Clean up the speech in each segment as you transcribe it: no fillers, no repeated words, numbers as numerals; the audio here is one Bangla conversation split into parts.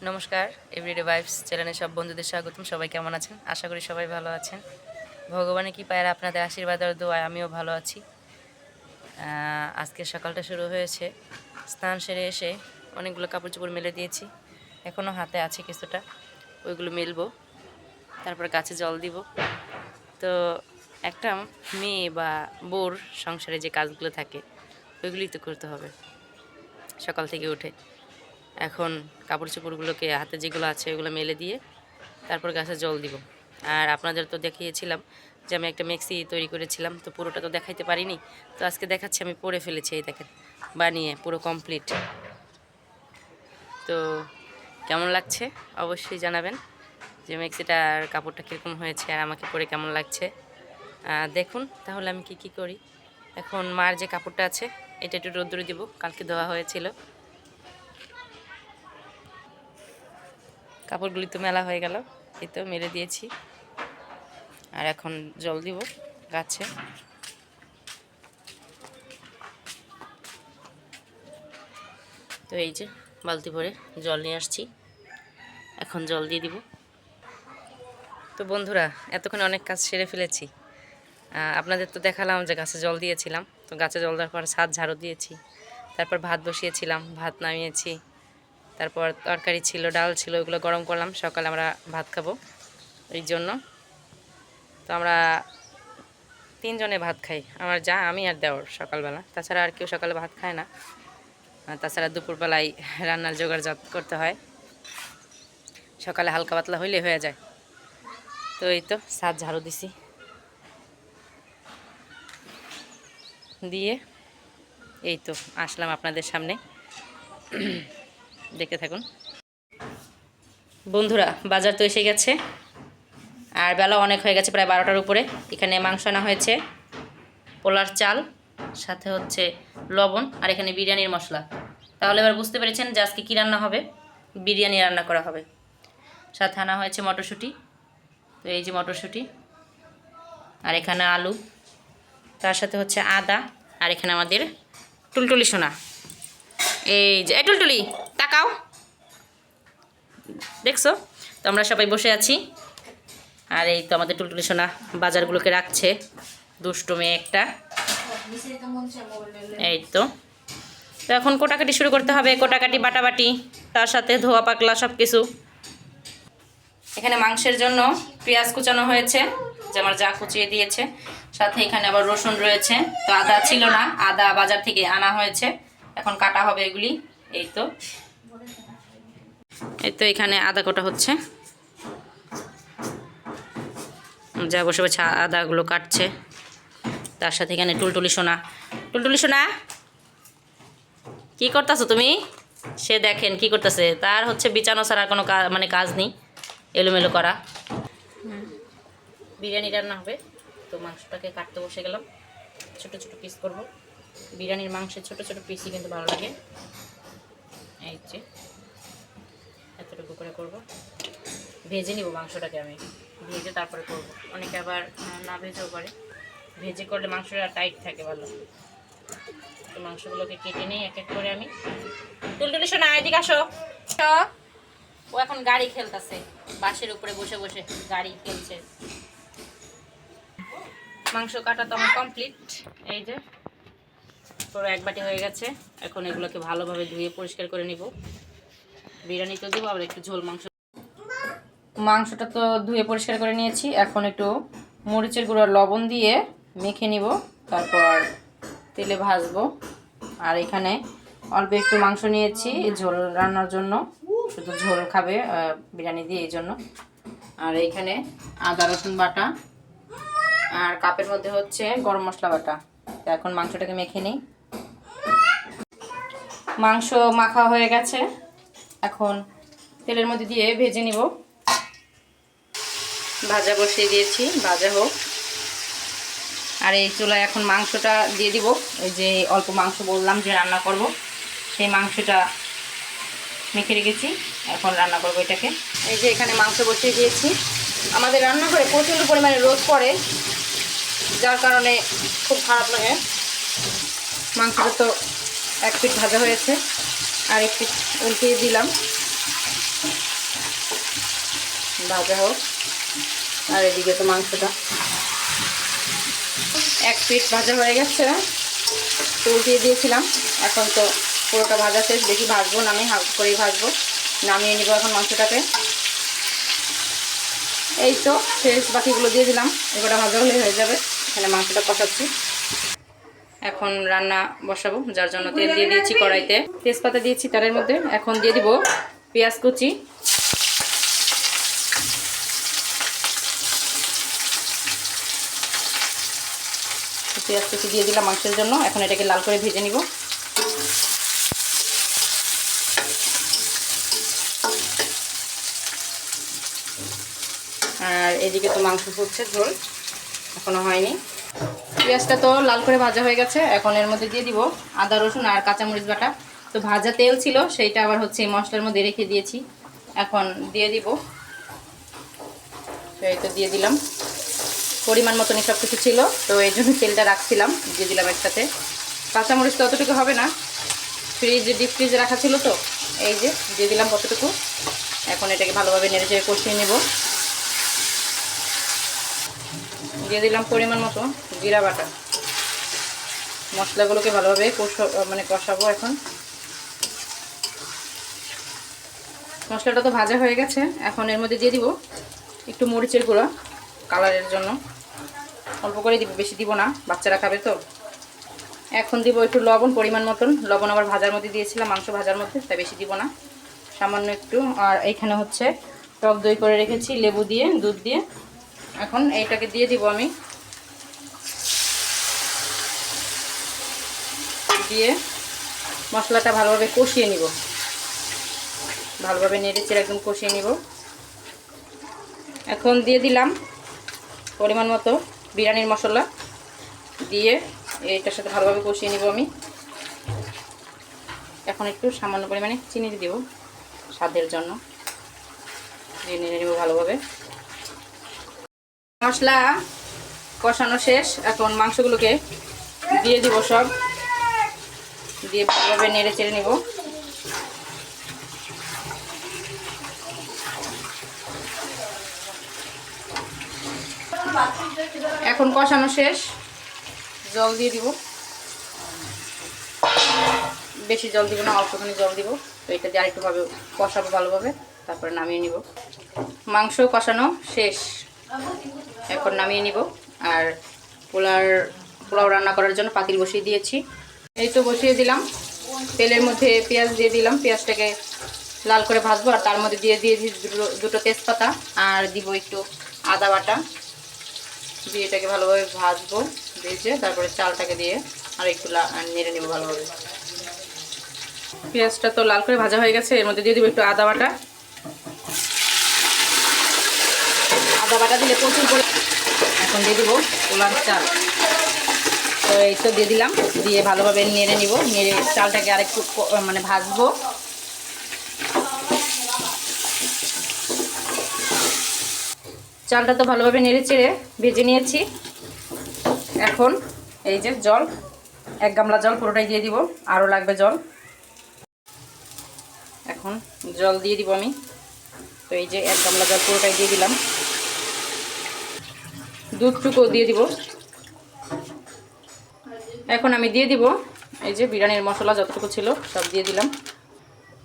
নমস্কার, এভরিডে ভাইবস চ্যানেলে সব বন্ধুদের স্বাগতম। সবাই কেমন আছেন? আশা করি সবাই ভালো আছেন। ভগবানের কৃপায় আপনাদের আশীর্বাদ আর দোয়ায় আমিও ভালো আছি। আজকে সকালটা শুরু হয়েছে, স্নান সেরে এসে অনেকগুলো কাপড় চোপড় মেলে দিয়েছি। এখনও হাতে আছে কিছুটা, ওইগুলো মেলবো, তারপর গাছে জল দিব। তো একটা মেয়ে বা বউর সংসারে যে কাজগুলো থাকে ওইগুলোই তো করতে হবে সকাল থেকে উঠে। এখন কাপড় চোপড়গুলোকে হাতে যেগুলো আছে ওগুলো মেলে দিয়ে তারপর গাছে জল দিব। আর আপনাদের তো দেখিয়েছিলাম যে আমি একটা মেক্সি তৈরি করেছিলাম, তো পুরোটা তো দেখাইতে পারিনি। তো আজকে দেখাচ্ছি, আমি পরে ফেলেছি, এই দেখেন বানিয়ে পুরো কমপ্লিট। তো কেমন লাগছে অবশ্যই জানাবেন যে মেক্সিটার কাপড়টা কীরকম হয়েছে আর আমাকে পরে কেমন লাগছে। দেখুন তাহলে আমি কি করি। এখন মার যে কাপড়টা আছে এটা একটু রোদ্দুরে দিব, কালকে ধোয়া হয়েছিল। কাপড়গুলি তো মেলা হয়ে গেল, এই তো মেলে দিয়েছি। আর এখন জল দিব গাছে। তো এই যে বালতি ভরে জল নিয়ে আসছি, এখন জল দিয়ে দিব। তো বন্ধুরা, এতক্ষণ অনেক কাজ সেরে ফেলেছি। আপনাদের তো দেখালাম যে গাছে জল দিয়েছিলাম, তো গাছে জল দেওয়ার পর ছাদ ঝাড়ু দিয়েছি, তারপর ভাত বসিয়েছিলাম, ভাত নামিয়েছি, তারপর তরকারি ছিল, ডাল ছিল, ওইগুলো গরম করলাম। সকালে আমরা ভাত খাবো এই জন্য। তো আমরা তিনজনে ভাত খাই, আমার যা, আমি আর দেওর সকালবেলা, তাছাড়া আর কেউ সকালে ভাত খায় না। তাছাড়া দুপুরবেলায় রান্নার জোগাড় করতে হয়, সকালে হালকা পাতলা হইলে হয়ে যায়। তো এই তো ছাদ ঝাড়ু দিছি, দিয়ে এই তো আসলাম আপনাদের সামনে, দেখতে থাকুন। বন্ধুরা, বাজার তো এসে গেছে আর বেলা অনেক হয়ে গেছে, প্রায় 12টার উপরে। এখানে মাংস আনা হয়েছে, পোলার চাল, সাথে হচ্ছে লবণ, আর এখানে বিরিয়ানির মশলা। তাহলে এবার বুঝতে পেরেছেন যে আজকে কী রান্না হবে, বিরিয়ানি রান্না করা হবে। সাথে আনা হয়েছে মটরশুঁটি, তো এই যে মটরশুঁটি, আর এখানে আলু, তার সাথে হচ্ছে আদা, আর এখানে আমাদের টুলটুলি সোনা। এই যে এই টুলটুলি তাকাও, দেখছো তো আমরা সবাই বসে আছি। আর এই তো আমাদের টুলটুলি সোনা বাজারগুলোকে রাখছে, দুষ্টু মেয়ে একটা। এই তো এখন কোটাকাটি শুরু করতে হবে, কোটাকাটি বাটাবাটি, তার সাথে ধোয়া পাকলা সব কিছু। এখানে মাংসের জন্য পেঁয়াজ কুচানো হয়েছে, যে আমার যা কুচিয়ে দিয়েছে, সাথে এখানে আবার রসুন রয়েছে। তো আদা ছিল না, আদা বাজার থেকে আনা হয়েছে, এখন কাটা হবে এগুলি। এই তো এখানে আদা কাটা হচ্ছে, যা বসে বসে আদাগুলো কাটছে। তার সাথে এখানে টুলটুলি সোনা, টুলটুলি সোনা কী করতেছো তুমি? সে দেখেন কি করতেছে, তার হচ্ছে বিছানো ছাড়া কোনো কাজ নেই, এলোমেলো করা। বিরিয়ানি রান্না হবে, তো মাংসটাকে কাটতে বসে গেলাম। ছোট ছোট পিস করব, বিরিয়ানির মাংসের ছোট ছোট পিসই কিন্তু ভালো লাগে। এই যে এতটুকু করে করব, ভেজে নিব মাংসটাকে, আমি ভেজে তারপরে করব। অনেকে আবার না ভেজেও করে, ভেজে করলে মাংসটা টাইট থাকে ভালো। তো মাংসগুলোকে কেটে নিই এক এক করে আমি। টুলটুলি শোনা, এদিকে আসো। ও এখন গাড়ি খেলতেছে, বাসের উপরে বসে বসে গাড়ি খেলছে। মাংস কাটা তো আমার কমপ্লিট, এই যে পুরো এক বাটি হয়ে গেছে। এখন এগুলোকে ভালোভাবে ধুয়ে পরিষ্কার করে নিব। বিরিয়ানি তো দেবো, আবার একটু ঝোল মাংসটা তো ধুয়ে পরিষ্কার করে নিয়েছি। এখন একটু মরিচের গুঁড়ো লবণ দিয়ে মেখে নিব, তারপর তেলে ভাজবো। আর এখানে অল্প একটু মাংস নিয়েছি ঝোল রান্নার জন্য, শুধু ঝোল খাবে বিরিয়ানি দিয়ে, এই জন্য। আর এইখানে আদা রসুন বাটা, আর কাপের মধ্যে হচ্ছে গরম মশলা বাটা। তো এখন মাংসটাকে মেখে নিই। মাংস মাখা হয়ে গেছে, এখন তেলের মধ্যে দিয়ে ভেজে নিব। ভাজা বসিয়ে দিয়েছি, ভাজা হোক। আর এই চুলায় এখন মাংসটা দিয়ে দিব। এই যে অল্প মাংস বললাম যে রান্না করব, সেই মাংসটা মেখে রেখেছি, এখন রান্না করব এটাকে। এই যে এখানে মাংস বসিয়ে দিয়েছি। আমাদের রান্নাঘরে প্রচণ্ড পরিমাণে রোদ পড়ে, যার কারণে খুব খারাপ লাগে। মাংসটা তো এক পিঠ ভাজা হয়েছে, আর এক পিঠ উল্টিয়ে দিলাম। ভাজা হোক। আর এদিকে তো মাংসটা 1 পিঠ ভাজা হয়ে গেছে, তো উল্টিয়ে দিয়েছিলাম। এখন তো পুরোটা ভাজা শেষ, বেশি ভাজবো না, আমি হালকা করেই ভাজবো। নামিয়ে নিব এখন মাংসটাকে। এই তো শেষ, বাকিগুলো দিয়ে দিলাম, এগুলো ভাজা হলেই হয়ে যাবে। এখানে মাংসটা কষাচ্ছি, এখন রান্না বসাবো, যার জন্য তেল দিয়ে দিয়েছি কড়াইতে, তেজপাতা দিয়েছি তারের মধ্যে। এখন দিয়ে দিব পেঁয়াজ কুচি, পেঁয়াজ কুচি দিয়ে দিলাম মাংসের জন্য। এখন এটাকে লাল করে ভেজে নিব। আর এদিকে তো মাংস ফুটছে, ঝোল এখনো হয়নি। পেঁয়াজটা তো লাল করে ভাজা হয়ে গেছে, এখন এর মধ্যে দিয়ে দিব আদা রসুন আর কাঁচামরিচ বাটা। তো ভাজা তেল ছিল, সেইটা আবার হচ্ছে এই মশলার মধ্যে রেখে দিয়েছি, এখন দিয়ে দিব। এই তো দিয়ে দিলাম, পরিমাণ মতনই সব কিছু ছিল, তো এই জন্য তেলটা রাখছিলাম, দিয়ে দিলাম একসাথে। কাঁচামরিচ তো অতটুকু হবে না, ডিপ ফ্রিজে রাখা ছিল, তো এই যে দিয়ে দিলাম কতটুকু। এখন এটাকে ভালোভাবে নেড়ে চেড়ে কষিয়ে নেব। দিয়ে দিলাম পরিমাণ মতো জিরা বাটা। মশলাগুলোকে ভালোভাবে কষাবো এখন। মশলাটা তো ভাজা হয়ে গেছে, এখন এর মধ্যে দিয়ে দিব একটু মরিচের গুঁড়া, কালারের জন্য অল্প করে দিব, বেশি দিব না, বাচ্চারা খাবে তো। এখন দিব একটু লবণ, পরিমাণ মতন লবণ আবার ভাজার মধ্যে দিয়েছিলাম, মাংস ভাজার মধ্যে, তাই বেশি দিব না, সামান্য একটু। আর এইখানে হচ্ছে টক দই করে রেখেছি, লেবু দিয়ে, দুধ দিয়ে। এখন এইটাকে দিয়ে দিব আমি, দিয়ে মশলাটা ভালোভাবে কষিয়ে নিব, ভালোভাবে নেড়ে চেড়ে একদম কষিয়ে নিব। এখন দিয়ে দিলাম পরিমাণ মতো বিরিয়ানির মশলা, দিয়ে এটার সাথে ভালোভাবে কষিয়ে নিব আমি। এখন একটু সামান্য পরিমাণে চিনি দিব স্বাদের জন্য, দিয়ে নেড়ে নেব ভালোভাবে। মশলা কষানো শেষ, এখন মাংসগুলোকে দিয়ে দিব সব, দিয়ে ভালোভাবে নেড়ে চেড়ে নিব। এখন কষানো শেষ, জল দিয়ে দিব, বেশি জল দিব না, অল্পখানি জল দিব। তো এটা দিয়ে আরেকটুভাবে কষাবো ভালোভাবে, তারপরে নামিয়ে নিব। মাংস কষানো শেষ, এখন নামিয়ে নিব। আর পোলাও রান্না করার জন্য পাতিল বসিয়ে দিয়েছি। এই তো বসিয়ে দিলাম, তেলের মধ্যে পেঁয়াজ দিয়ে দিলাম, পেঁয়াজটাকে লাল করে ভাজবো। আর তার মধ্যে দিয়ে দিয়েছি দুটো তেজপাতা, আর দিব একটু আদা বাটা, দিয়ে এটাকে ভালোভাবে ভাজবো, ভেজে তারপরে চালটাকে দিয়ে আর একটু নেড়ে নেবো ভালোভাবে। পেঁয়াজটা তো লাল করে ভাজা হয়ে গেছে, এর মধ্যে দিয়ে দেবো একটু আদা বাটা। আদা বাটা দিলে প্রচুর করে। এখন দিয়ে দেবো পোলার চাল, তো এই তো দিয়ে দিলাম, দিয়ে ভালোভাবে নেড়ে নিব, নেড়ে চালটাকে আরেকটু ভাজবো। চালটা তো ভালোভাবে নেড়ে চেড়ে ভেজে নিয়েছি। এখন এই যে জল, 1 গামলা জল পুরোটাই দিয়ে দিব, আরও লাগবে জল। এখন জল দিয়ে দিব আমি, তো এই যে 1 গামলা জল পুরোটাই দিয়ে দিলাম। দুধটুকু দিয়ে দিব। এখন আমি দিয়ে দিব এই যে বিরিয়ানির মশলা যতটুকু ছিল সব দিয়ে দিলাম,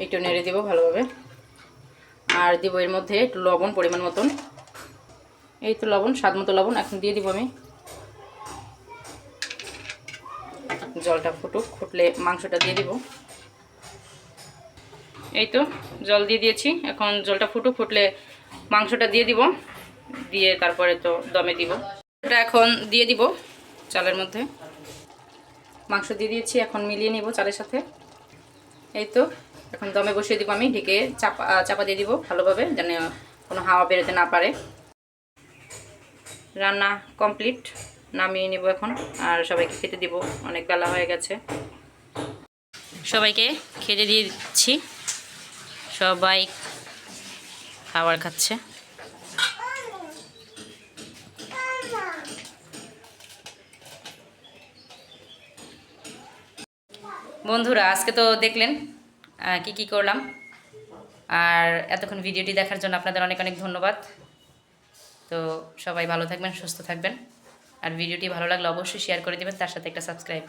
একটু নেড়ে দিব ভালোভাবে। আর দিব এর মধ্যে একটু লবণ পরিমাণ মতন, এই তো লবণ, স্বাদ মতো লবণ। এখন দিয়ে দিব আমি, জলটা ফুটুক, ফুটলে মাংসটা দিয়ে দিব। এই তো জল দিয়ে দিয়েছি, এখন জলটা ফুটুক, ফুটলে মাংসটা দিয়ে দিব, দিয়ে তারপরে তো দমে দিব। এটা এখন দিয়ে দিব চালের মধ্যে, মাংস দিয়ে দিয়েছি, এখন মিলিয়ে নিব চালের সাথে। এই তো এখন দমে বসিয়ে দিব আমি, ঢেকে চাপা দিয়ে দিব ভালোভাবে, যেন কোনো হাওয়া বেরোতে না পারে। রান্না কমপ্লিট, নামিয়ে নিব এখন। আর সবাইকে খেতে দিব, অনেক বেলা হয়ে গেছে। সবাইকে খেতে দিয়ে দিচ্ছি, সবাই খাবার খাচ্ছে। বন্ধুরা আজকে তো দেখলেন কি করলাম। আর এতক্ষণ ভিডিওটি দেখার জন্য আপনাদের অনেক অনেক ধন্যবাদ। তো সবাই ভালো থাকবেন, সুস্থ থাকবেন। আর ভিডিওটি ভালো লাগলে অবশ্যই শেয়ার করে দেবেন, তার সাথে একটা সাবস্ক্রাইব